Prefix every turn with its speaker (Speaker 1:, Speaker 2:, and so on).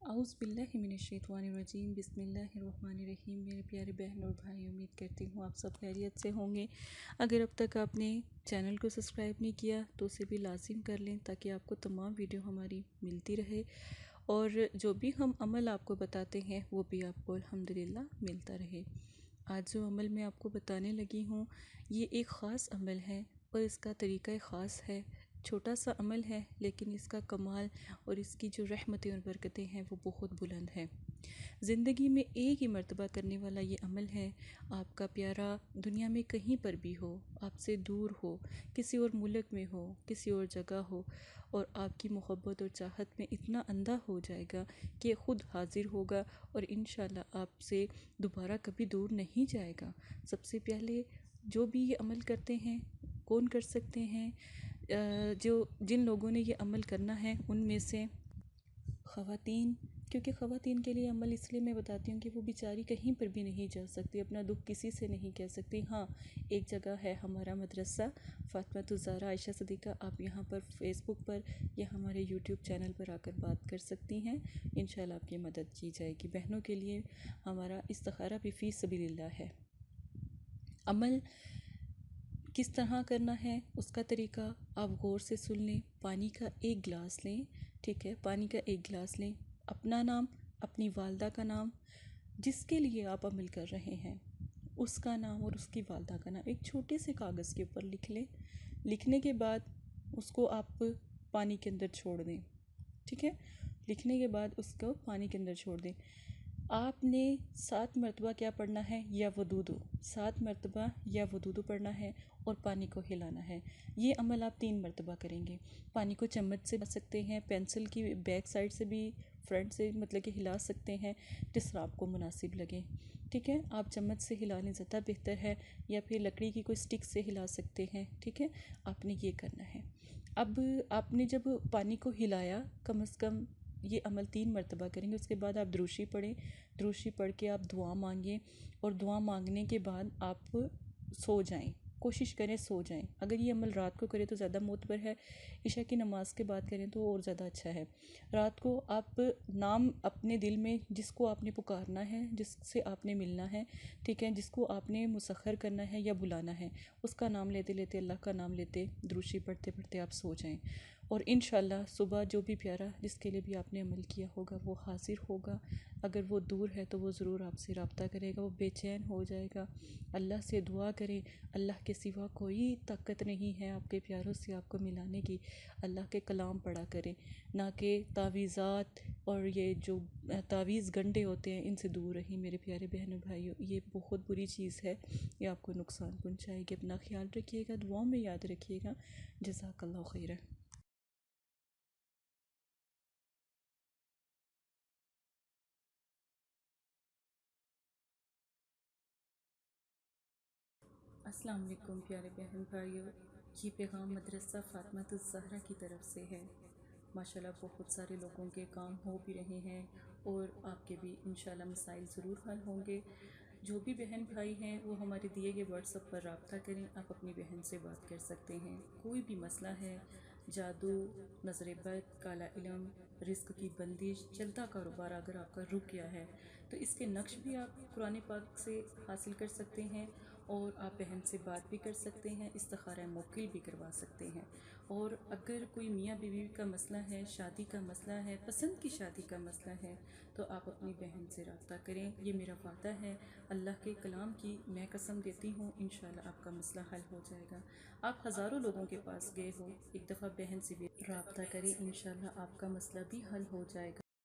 Speaker 1: اعوذ باللہ من الشیطان الرجیم، بسم اللہ الرحمن الرحیم۔ میرے پیارے بہن اور بھائی، امید کرتی ہوں آپ سب خیریت سے ہوں گے۔ اگر اب تک آپ نے چینل کو سبسکرائب نہیں کیا تو اسے بھی لازم کر لیں تاکہ آپ کو تمام ویڈیو ہماری ملتی رہے، اور جو بھی ہم عمل آپ کو بتاتے ہیں وہ بھی آپ کو الحمدللہ ملتا رہے۔ آج جو عمل میں آپ کو بتانے لگی ہوں یہ ایک خاص عمل ہے اور اس کا طریقہ خاص ہے۔ چھوٹا سا عمل ہے لیکن اس کا کمال اور اس کی جو رحمتیں اور برکتیں ہیں وہ بہت بلند ہیں۔ زندگی میں ایک ہی مرتبہ کرنے والا یہ عمل ہے۔ آپ کا پیارا دنیا میں کہیں پر بھی ہو، آپ سے دور ہو، کسی اور ملک میں ہو، کسی اور جگہ ہو، اور آپ کی محبت اور چاہت میں اتنا اندھا ہو جائے گا کہ خود حاضر ہوگا اور انشاءاللہ آپ سے دوبارہ کبھی دور نہیں جائے گا۔ سب سے پہلے جو بھی یہ عمل کرتے ہیں کون کر سکتے ہیں؟ جن لوگوں نے یہ عمل کرنا ہے ان میں سے خواتین، کیونکہ خواتین کے لیے عمل اس لیے میں بتاتی ہوں کہ وہ بیچاری کہیں پر بھی نہیں جا سکتی، اپنا دکھ کسی سے نہیں کہہ سکتی۔ ہاں، ایک جگہ ہے ہمارا مدرسہ فاطمۃ الزہرا عائشہ صدیقہ، آپ یہاں پر فیس بک پر یا ہمارے یوٹیوب چینل پر آ کر بات کر سکتی ہیں، انشاءاللہ آپ کی مدد کی جائے گی۔ بہنوں کے لیے ہمارا استخارہ بھی فی سبیل اللہ ہے۔ عمل کس طرح کرنا ہے اس کا طریقہ آپ غور سے سن لیں۔ پانی کا ایک گلاس لیں، ٹھیک ہے، پانی کا ایک گلاس لیں، اپنا نام، اپنی والدہ کا نام، جس کے لیے آپ عمل کر رہے ہیں اس کا نام اور اس کی والدہ کا نام ایک چھوٹے سے کاغذ کے اوپر لکھ لیں۔ لکھنے کے بعد اس کو آپ پانی کے اندر چھوڑ دیں، ٹھیک ہے، لکھنے کے بعد اس کو پانی کے اندر چھوڑ دیں۔ آپ نے 7 مرتبہ کیا پڑھنا ہے؟ یا ودودو، 7 مرتبہ یا ودودو پڑھنا ہے اور پانی کو ہلانا ہے۔ یہ عمل آپ 3 مرتبہ کریں گے۔ پانی کو چمچ سے ہلا سکتے ہیں، پینسل کی بیک سائڈ سے بھی، فرنٹ سے مطلب کہ ہلا سکتے ہیں، جس طرح آپ کو مناسب لگے، ٹھیک ہے۔ آپ چمچ سے ہلا لیں زیادہ بہتر ہے، یا پھر لکڑی کی کوئی سٹک سے ہلا سکتے ہیں، ٹھیک ہے۔ آپ نے یہ کرنا ہے۔ اب آپ نے جب پانی کو ہلایا، کم از کم یہ عمل 3 مرتبہ کریں گے، اس کے بعد آپ دروشی پڑھیں، دروشی پڑھ کے آپ دعا مانگیں، اور دعا مانگنے کے بعد آپ سو جائیں، کوشش کریں سو جائیں۔ اگر یہ عمل رات کو کریں تو زیادہ معتبر ہے، عشاء کی نماز کے بعد کریں تو اور زیادہ اچھا ہے۔ رات کو آپ نام اپنے دل میں جس کو آپ نے پکارنا ہے، جس سے آپ نے ملنا ہے، ٹھیک ہے، جس کو آپ نے مسخر کرنا ہے یا بلانا ہے، اس کا نام لیتے لیتے، اللہ کا نام لیتے، دروشی پڑھتے پڑھتے آپ سو جائیں، اور انشاءاللہ صبح جو بھی پیارا جس کے لیے بھی آپ نے عمل کیا ہوگا وہ حاضر ہوگا۔ اگر وہ دور ہے تو وہ ضرور آپ سے رابطہ کرے گا، وہ بے چین ہو جائے گا۔ اللہ سے دعا کریں، اللہ کے سوا کوئی طاقت نہیں ہے آپ کے پیاروں سے آپ کو ملانے کی۔ اللہ کے کلام پڑھا کریں، نہ کہ تعویذات اور یہ جو تعویذ گنڈے ہوتے ہیں ان سے دور رہیں میرے پیارے بہنوں بھائیوں، یہ بہت بری چیز ہے، یہ آپ کو نقصان پہنچائے گی۔ اپنا خیال رکھیے گا، دعاؤں میں یاد رکھیے گا۔ جزاک اللہ خیرہ۔ السلام علیکم پیارے بہن بھائیوں، یہ پیغام مدرسہ فاطمۃ الزہرا کی طرف سے ہے۔ ماشاءاللہ بہت سارے لوگوں کے کام ہو بھی رہے ہیں اور آپ کے بھی انشاءاللہ مسائل ضرور حل ہوں گے۔ جو بھی بہن بھائی ہیں وہ ہمارے دیے گئے واٹس ایپ پر رابطہ کریں، آپ اپنی بہن سے بات کر سکتے ہیں۔ کوئی بھی مسئلہ ہے، جادو، نظر بد، کالا علم، رزق کی بندش، چلتا کاروبار اگر آپ کا رک گیا ہے تو اس کے نقش بھی آپ قرآن پاک سے حاصل کر سکتے ہیں، اور آپ بہن سے بات بھی کر سکتے ہیں، استخارہ موکل بھی کروا سکتے ہیں۔ اور اگر کوئی میاں بیوی کا مسئلہ ہے، شادی کا مسئلہ ہے، پسند کی شادی کا مسئلہ ہے، تو آپ اپنی بہن سے رابطہ کریں۔ یہ میرا وعدہ ہے، اللہ کے کلام کی میں قسم دیتی ہوں، انشاءاللہ آپ کا مسئلہ حل ہو جائے گا۔ آپ ہزاروں لوگوں کے پاس گئے ہو، ایک دفعہ بہن سے بھی رابطہ کریں، انشاءاللہ آپ کا مسئلہ بھی حل ہو جائے گا۔